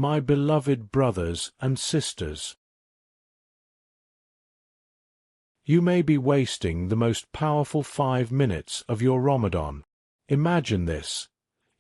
My beloved brothers and sisters, you may be wasting the most powerful 5 minutes of your Ramadan. Imagine this.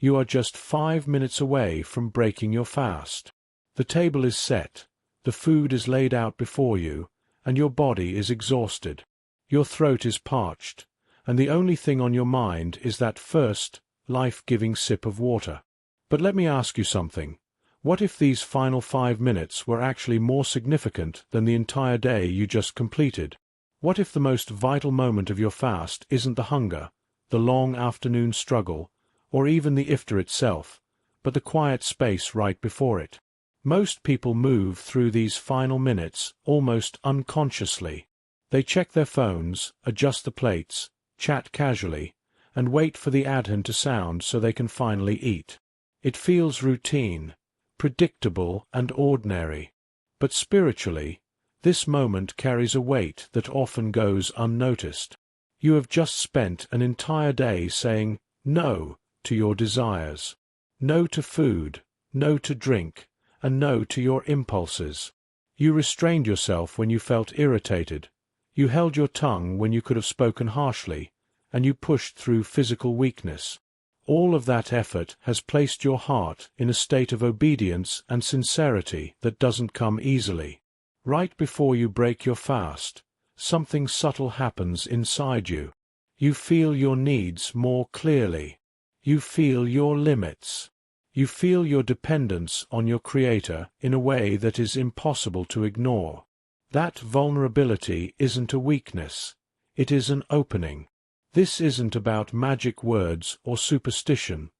You are just 5 minutes away from breaking your fast. The table is set, the food is laid out before you, and your body is exhausted. Your throat is parched, and the only thing on your mind is that first, life-giving sip of water. But let me ask you something. What if these final 5 minutes were actually more significant than the entire day you just completed? What if the most vital moment of your fast isn't the hunger, the long afternoon struggle, or even the iftar itself, but the quiet space right before it? Most people move through these final minutes almost unconsciously. They check their phones, adjust the plates, chat casually, and wait for the adhan to sound so they can finally eat. It feels routine, predictable and ordinary. But spiritually, this moment carries a weight that often goes unnoticed. You have just spent an entire day saying no to your desires, no to food, no to drink, and no to your impulses. You restrained yourself when you felt irritated, you held your tongue when you could have spoken harshly, and you pushed through physical weakness. All of that effort has placed your heart in a state of obedience and sincerity that doesn't come easily. Right before you break your fast, something subtle happens inside you. You feel your needs more clearly. You feel your limits. You feel your dependence on your Creator in a way that is impossible to ignore. That vulnerability isn't a weakness. It is an opening. This isn't about magic words or superstition.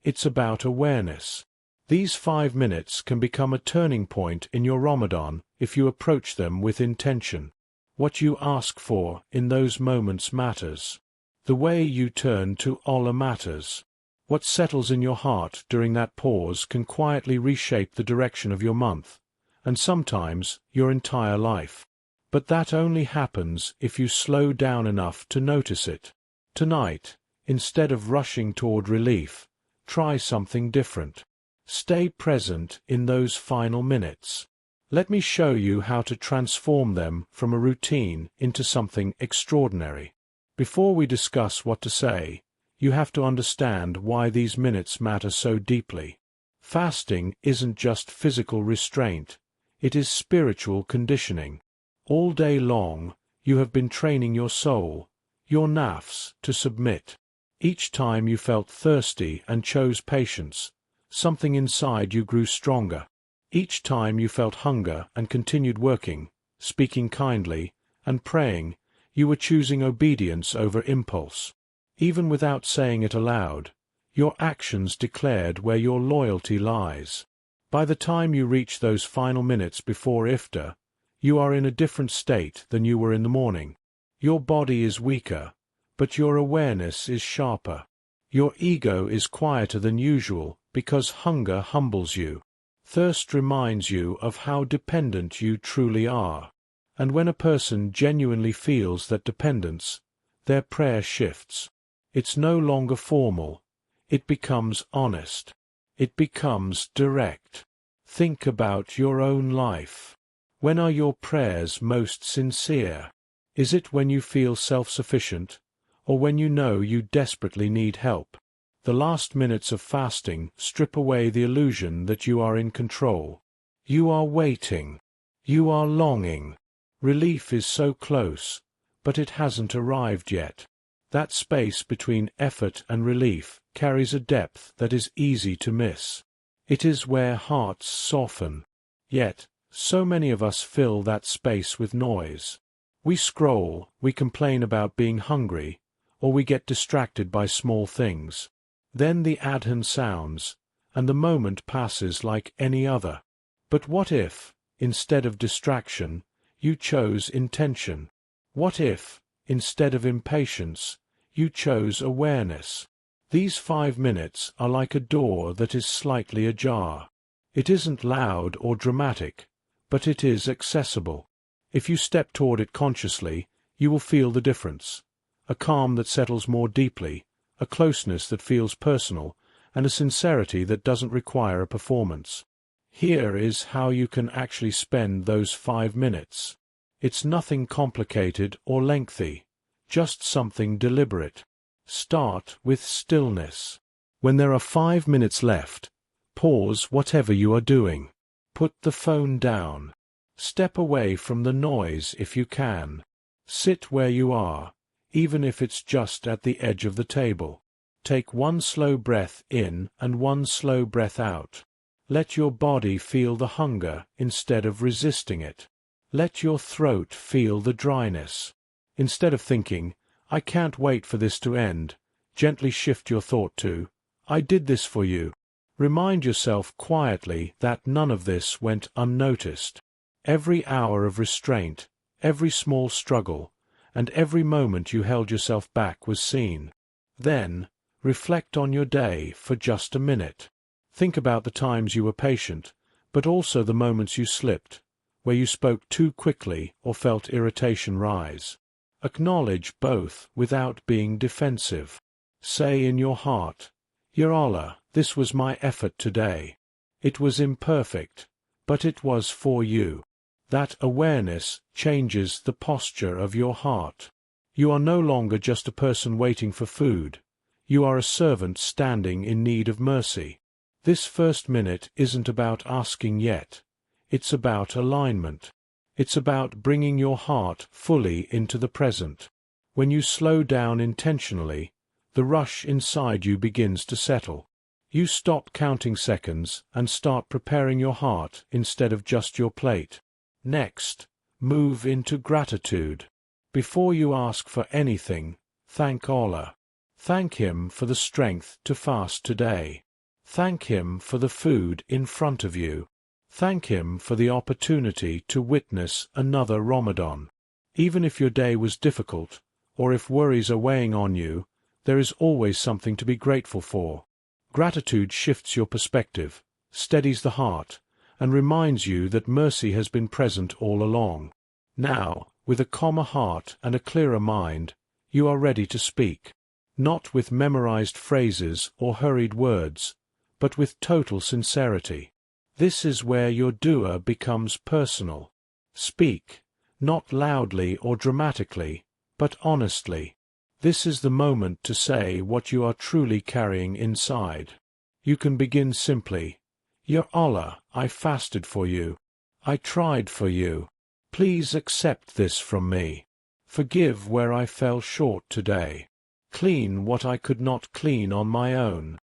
It's about awareness. These 5 minutes can become a turning point in your Ramadan if you approach them with intention. What you ask for in those moments matters. The way you turn to Allah matters. What settles in your heart during that pause can quietly reshape the direction of your month, and sometimes your entire life. But that only happens if you slow down enough to notice it. Tonight, instead of rushing toward relief, try something different. Stay present in those final minutes. Let me show you how to transform them from a routine into something extraordinary. Before we discuss what to say, you have to understand why these minutes matter so deeply. Fasting isn't just physical restraint, it is spiritual conditioning. All day long, you have been training your soul, your nafs, to submit. Each time you felt thirsty and chose patience, something inside you grew stronger. Each time you felt hunger and continued working, speaking kindly, and praying, you were choosing obedience over impulse. Even without saying it aloud, your actions declared where your loyalty lies. By the time you reach those final minutes before iftar, you are in a different state than you were in the morning. Your body is weaker, but your awareness is sharper. Your ego is quieter than usual because hunger humbles you. Thirst reminds you of how dependent you truly are. And when a person genuinely feels that dependence, their prayer shifts. It's no longer formal. It becomes honest. It becomes direct. Think about your own life. When are your prayers most sincere? Is it when you feel self-sufficient, or when you know you desperately need help? The last minutes of fasting strip away the illusion that you are in control. You are waiting. You are longing. Relief is so close, but it hasn't arrived yet. That space between effort and relief carries a depth that is easy to miss. It is where hearts soften. Yet, so many of us fill that space with noise. We scroll, we complain about being hungry, or we get distracted by small things. Then the adhan sounds, and the moment passes like any other. But what if, instead of distraction, you chose intention? What if, instead of impatience, you chose awareness? These 5 minutes are like a door that is slightly ajar. It isn't loud or dramatic, but it is accessible. If you step toward it consciously, you will feel the difference. A calm that settles more deeply, a closeness that feels personal, and a sincerity that doesn't require a performance. Here is how you can actually spend those 5 minutes. It's nothing complicated or lengthy, just something deliberate. Start with stillness. When there are 5 minutes left, pause whatever you are doing. Put the phone down. Step away from the noise if you can. Sit where you are, even if it's just at the edge of the table. Take one slow breath in and one slow breath out. Let your body feel the hunger instead of resisting it. Let your throat feel the dryness. Instead of thinking, "I can't wait for this to end," gently shift your thought to, "I did this for you." Remind yourself quietly that none of this went unnoticed. Every hour of restraint, every small struggle, and every moment you held yourself back was seen. Then, reflect on your day for just a minute. Think about the times you were patient, but also the moments you slipped, where you spoke too quickly or felt irritation rise. Acknowledge both without being defensive. Say in your heart, "Ya Allah, this was my effort today. It was imperfect, but it was for you." That awareness changes the posture of your heart. You are no longer just a person waiting for food. You are a servant standing in need of mercy. This first minute isn't about asking yet. It's about alignment. It's about bringing your heart fully into the present. When you slow down intentionally, the rush inside you begins to settle. You stop counting seconds and start preparing your heart instead of just your plate. Next, move into gratitude. Before you ask for anything, thank Allah. Thank Him for the strength to fast today. Thank Him for the food in front of you. Thank Him for the opportunity to witness another Ramadan. Even if your day was difficult, or if worries are weighing on you, there is always something to be grateful for. Gratitude shifts your perspective, steadies the heart, and reminds you that mercy has been present all along. Now, with a calmer heart and a clearer mind, you are ready to speak. Not with memorized phrases or hurried words, but with total sincerity. This is where your dua becomes personal. Speak, not loudly or dramatically, but honestly. This is the moment to say what you are truly carrying inside. You can begin simply, "Ya Allah, I fasted for you. I tried for you. Please accept this from me. Forgive where I fell short today. Clean what I could not clean on my own."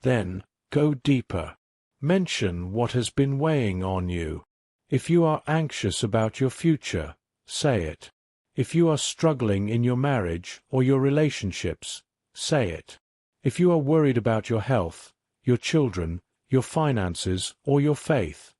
Then, go deeper. Mention what has been weighing on you. If you are anxious about your future, say it. If you are struggling in your marriage or your relationships, say it. If you are worried about your health, your children, your finances, or your faith,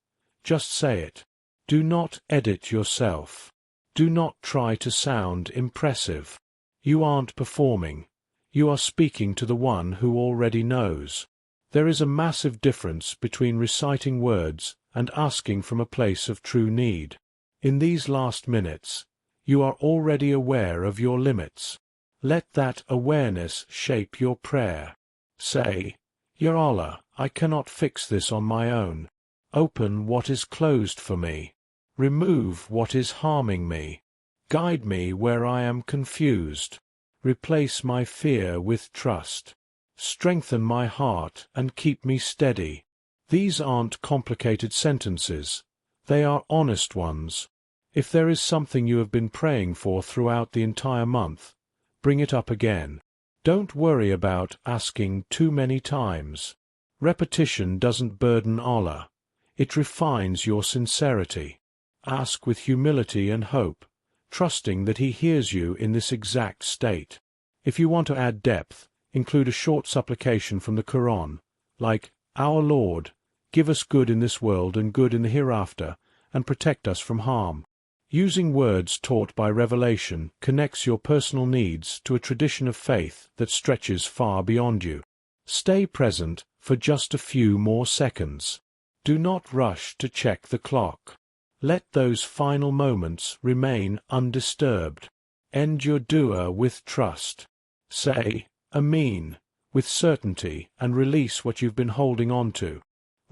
just say it. Do not edit yourself. Do not try to sound impressive. You aren't performing. You are speaking to the one who already knows. There is a massive difference between reciting words and asking from a place of true need. In these last minutes, you are already aware of your limits. Let that awareness shape your prayer. Say, "Ya Allah, I cannot fix this on my own. Open what is closed for me. Remove what is harming me. Guide me where I am confused. Replace my fear with trust. Strengthen my heart and keep me steady." These aren't complicated sentences. They are honest ones. If there is something you have been praying for throughout the entire month, bring it up again. Don't worry about asking too many times. Repetition doesn't burden Allah. It refines your sincerity. Ask with humility and hope, trusting that He hears you in this exact state. If you want to add depth, include a short supplication from the Quran, like, "Our Lord, give us good in this world and good in the hereafter, and protect us from harm." Using words taught by revelation connects your personal needs to a tradition of faith that stretches far beyond you. Stay present for just a few more seconds. Do not rush to check the clock. Let those final moments remain undisturbed. End your dua with trust. Say, "Ameen," with certainty and release what you've been holding on to.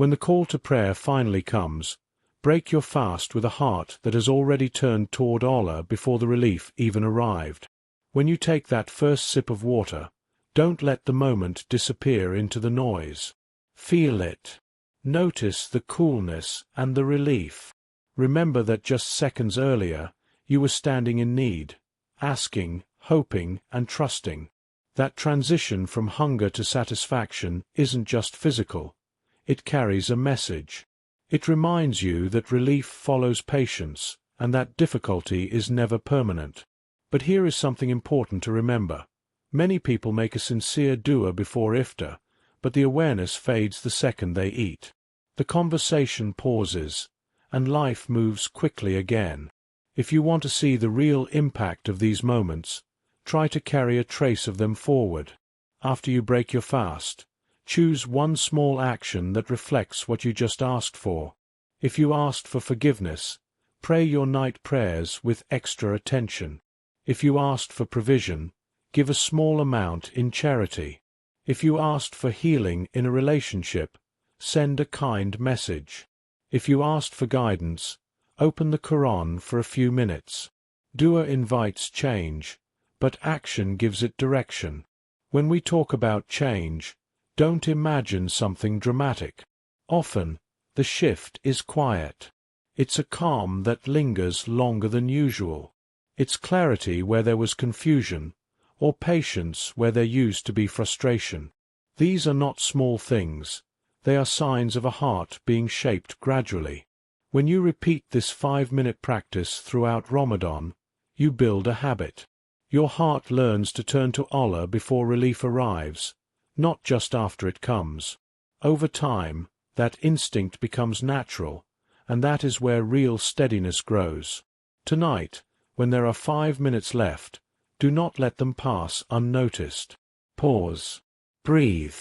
When the call to prayer finally comes, break your fast with a heart that has already turned toward Allah before the relief even arrived. When you take that first sip of water, don't let the moment disappear into the noise. Feel it. Notice the coolness and the relief. Remember that just seconds earlier, you were standing in need, asking, hoping, and trusting. That transition from hunger to satisfaction isn't just physical. It carries a message. It reminds you that relief follows patience, and that difficulty is never permanent. But here is something important to remember. Many people make a sincere dua before Iftar, but the awareness fades the second they eat. The conversation pauses, and life moves quickly again. If you want to see the real impact of these moments, try to carry a trace of them forward. After you break your fast, choose one small action that reflects what you just asked for. If you asked for forgiveness, pray your night prayers with extra attention. If you asked for provision, give a small amount in charity. If you asked for healing in a relationship, send a kind message. If you asked for guidance, open the Quran for a few minutes. Dua invites change, but action gives it direction. When we talk about change, don't imagine something dramatic. Often, the shift is quiet. It's a calm that lingers longer than usual. It's clarity where there was confusion, or patience where there used to be frustration. These are not small things. They are signs of a heart being shaped gradually. When you repeat this 5-minute practice throughout Ramadan, you build a habit. Your heart learns to turn to Allah before relief arrives, not just after it comes. Over time, that instinct becomes natural, and that is where real steadiness grows. Tonight, when there are 5 minutes left, do not let them pass unnoticed. Pause. Breathe.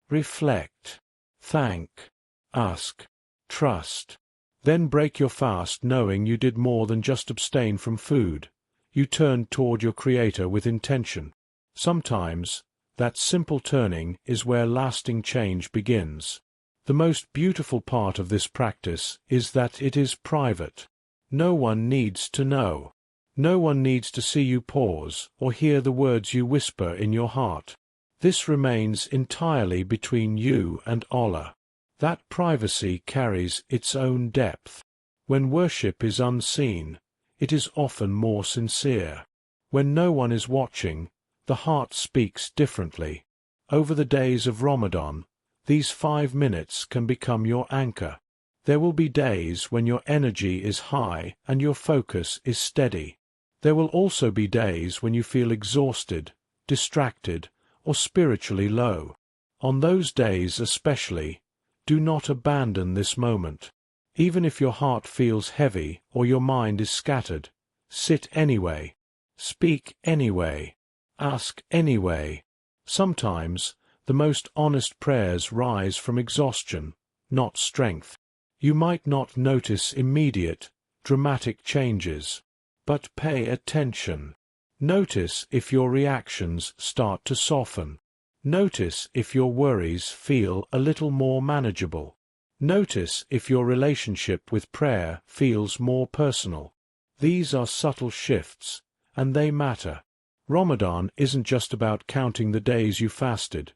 Reflect. Thank. Ask. Trust. Then break your fast knowing you did more than just abstain from food. You turned toward your Creator with intention. Sometimes, that simple turning is where lasting change begins. The most beautiful part of this practice is that it is private. No one needs to know. No one needs to see you pause or hear the words you whisper in your heart. This remains entirely between you and Allah. That privacy carries its own depth. When worship is unseen, it is often more sincere. When no one is watching, the heart speaks differently. Over the days of Ramadan, these 5 minutes can become your anchor. There will be days when your energy is high and your focus is steady. There will also be days when you feel exhausted, distracted, or spiritually low. On those days especially, do not abandon this moment. Even if your heart feels heavy or your mind is scattered, sit anyway. Speak anyway. Ask anyway. Sometimes, the most honest prayers rise from exhaustion, not strength. You might not notice immediate, dramatic changes, but pay attention. Notice if your reactions start to soften. Notice if your worries feel a little more manageable. Notice if your relationship with prayer feels more personal. These are subtle shifts, and they matter. Ramadan isn't just about counting the days you fasted.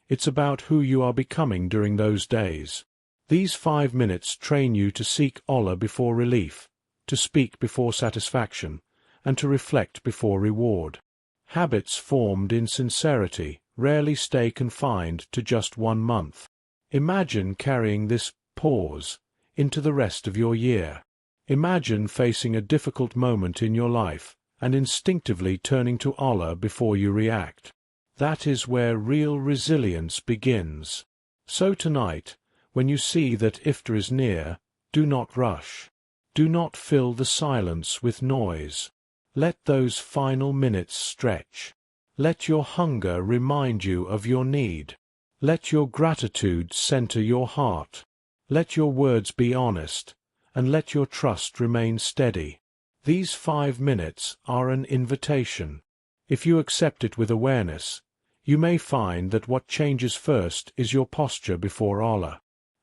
It's about who you are becoming during those days. These 5 minutes train you to seek Allah before relief, to speak before satisfaction, and to reflect before reward. Habits formed in sincerity rarely stay confined to just 1 month. Imagine carrying this pause into the rest of your year. Imagine facing a difficult moment in your life and instinctively turning to Allah before you react. That is where real resilience begins. So tonight, when you see that Iftar is near, do not rush. Do not fill the silence with noise. Let those final minutes stretch. Let your hunger remind you of your need. Let your gratitude center your heart. Let your words be honest, and let your trust remain steady. These 5 minutes are an invitation. If you accept it with awareness, you may find that what changes first is your posture before Allah.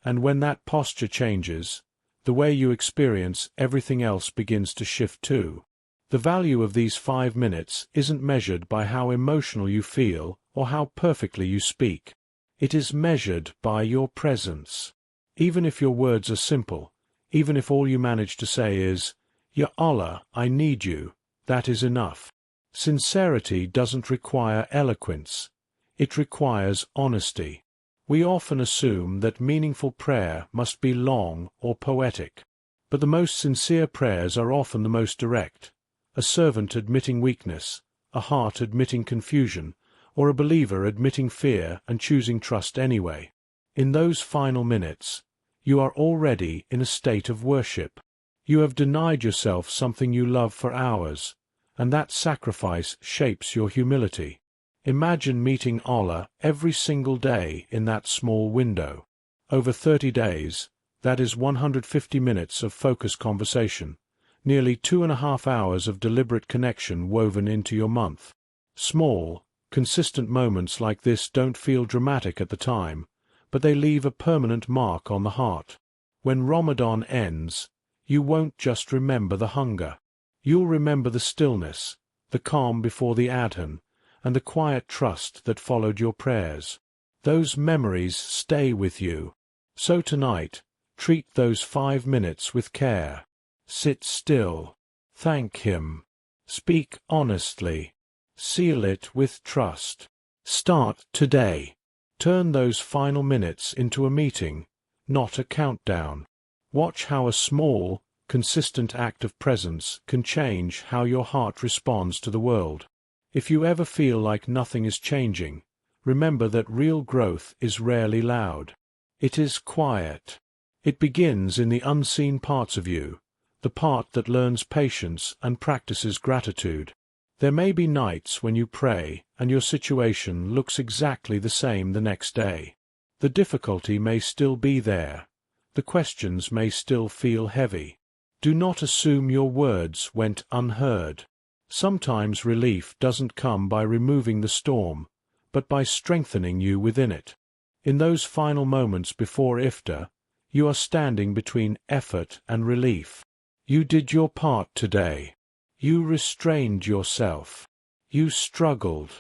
And when that posture changes, the way you experience everything else begins to shift too. The value of these 5 minutes isn't measured by how emotional you feel or how perfectly you speak. It is measured by your presence. Even if your words are simple, even if all you manage to say is, "Ya Allah, I need you," that is enough. Sincerity doesn't require eloquence. It requires honesty. We often assume that meaningful prayer must be long or poetic. But the most sincere prayers are often the most direct. A servant admitting weakness, a heart admitting confusion, or a believer admitting fear and choosing trust anyway. In those final minutes, you are already in a state of worship. You have denied yourself something you love for hours, and that sacrifice shapes your humility. Imagine meeting Allah every single day in that small window. Over 30 days, that is 150 minutes of focused conversation, nearly 2.5 hours of deliberate connection woven into your month. Small, consistent moments like this don't feel dramatic at the time, but they leave a permanent mark on the heart. When Ramadan ends, you won't just remember the hunger. You'll remember the stillness, the calm before the adhan, and the quiet trust that followed your prayers. Those memories stay with you. So tonight, treat those 5 minutes with care. Sit still. Thank Him. Speak honestly. Seal it with trust. Start today. Turn those final minutes into a meeting, not a countdown. Watch how a small, consistent act of presence can change how your heart responds to the world. If you ever feel like nothing is changing, remember that real growth is rarely loud. It is quiet. It begins in the unseen parts of you, the part that learns patience and practices gratitude. There may be nights when you pray and your situation looks exactly the same the next day. The difficulty may still be there. The questions may still feel heavy. Do not assume your words went unheard. Sometimes relief doesn't come by removing the storm, but by strengthening you within it. In those final moments before Iftar, you are standing between effort and relief. You did your part today. You restrained yourself. You struggled.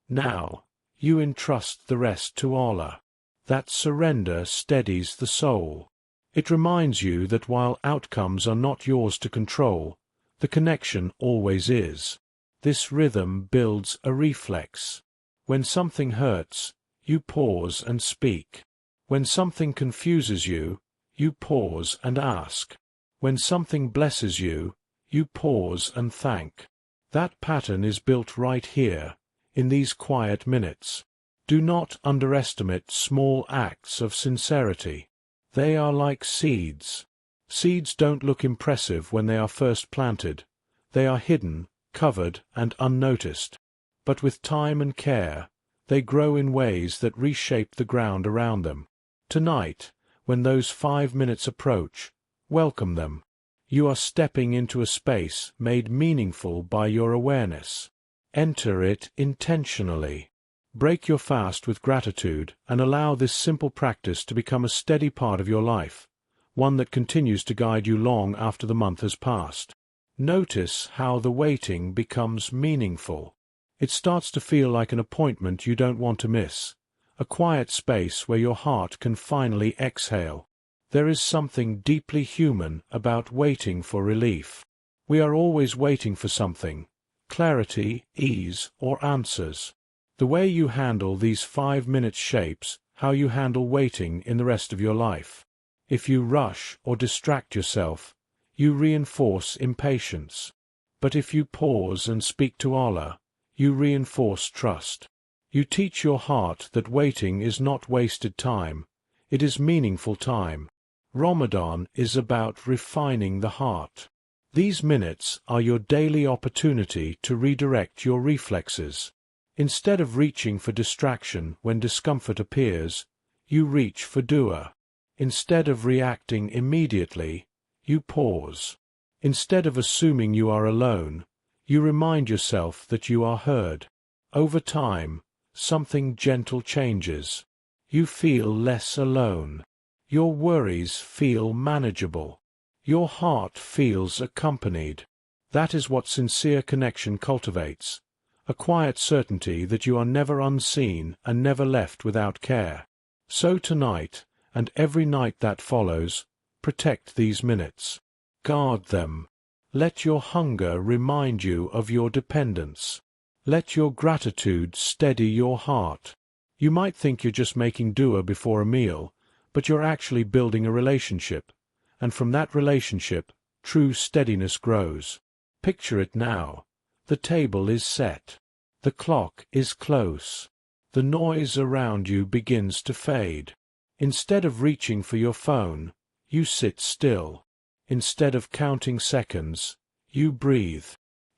Now, you entrust the rest to Allah. That surrender steadies the soul. It reminds you that while outcomes are not yours to control, the connection always is. This rhythm builds a reflex. When something hurts, you pause and speak. When something confuses you, you pause and ask. When something blesses you, you pause and thank. That pattern is built right here, in these quiet minutes. Do not underestimate small acts of sincerity. They are like seeds. Seeds don't look impressive when they are first planted. They are hidden, covered, and unnoticed. But with time and care, they grow in ways that reshape the ground around them. Tonight, when those 5 minutes approach, welcome them. You are stepping into a space made meaningful by your awareness. Enter it intentionally. Break your fast with gratitude and allow this simple practice to become a steady part of your life, one that continues to guide you long after the month has passed. Notice how the waiting becomes meaningful. It starts to feel like an appointment you don't want to miss, a quiet space where your heart can finally exhale. There is something deeply human about waiting for relief. We are always waiting for something, clarity, ease, or answers. The way you handle these 5 minutes shapes how you handle waiting in the rest of your life. If you rush or distract yourself, you reinforce impatience. But if you pause and speak to Allah, you reinforce trust. You teach your heart that waiting is not wasted time, it is meaningful time. Ramadan is about refining the heart. These minutes are your daily opportunity to redirect your reflexes. Instead of reaching for distraction when discomfort appears, you reach for dua. Instead of reacting immediately, you pause. Instead of assuming you are alone, you remind yourself that you are heard. Over time, something gentle changes. You feel less alone. Your worries feel manageable. Your heart feels accompanied. That is what sincere connection cultivates, a quiet certainty that you are never unseen and never left without care. So tonight, and every night that follows, protect these minutes. Guard them. Let your hunger remind you of your dependence. Let your gratitude steady your heart. You might think you're just making dua before a meal, but you're actually building a relationship, and from that relationship, true steadiness grows. Picture it now. The table is set. The clock is close. The noise around you begins to fade. Instead of reaching for your phone, you sit still. Instead of counting seconds, you breathe.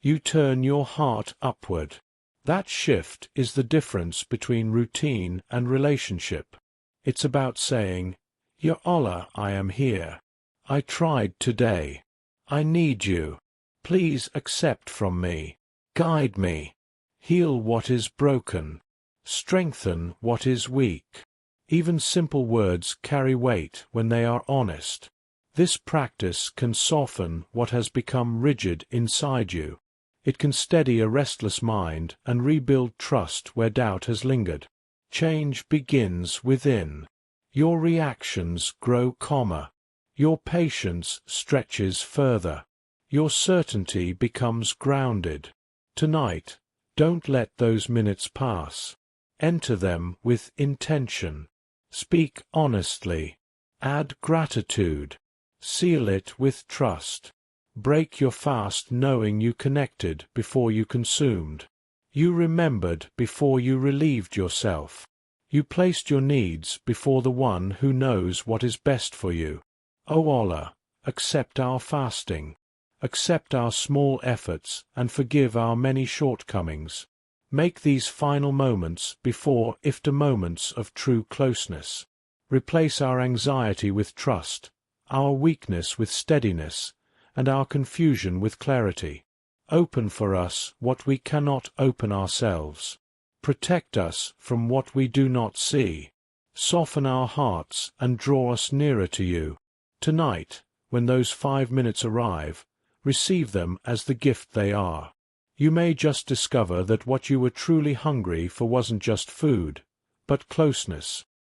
You turn your heart upward. That shift is the difference between routine and relationship. It's about saying, "Ya Allah, I am here. I tried today. I need you. Please accept from me. Guide me. Heal what is broken. Strengthen what is weak." Even simple words carry weight when they are honest. This practice can soften what has become rigid inside you. It can steady a restless mind and rebuild trust where doubt has lingered. Change begins within. Your reactions grow calmer. Your patience stretches further. Your certainty becomes grounded. Tonight, don't let those minutes pass. Enter them with intention. Speak honestly. Add gratitude. Seal it with trust. Break your fast knowing you connected before you consumed. You remembered before you relieved yourself. You placed your needs before the one who knows what is best for you. O Allah, accept our fasting. Accept our small efforts and forgive our many shortcomings. Make these final moments before Iftar moments of true closeness. Replace our anxiety with trust, our weakness with steadiness, and our confusion with clarity. Open for us what we cannot open ourselves. Protect us from what we do not see. Soften our hearts and draw us nearer to you. Tonight, when those 5 minutes arrive, receive them as the gift they are. You may just discover that what you were truly hungry for wasn't just food, but closeness.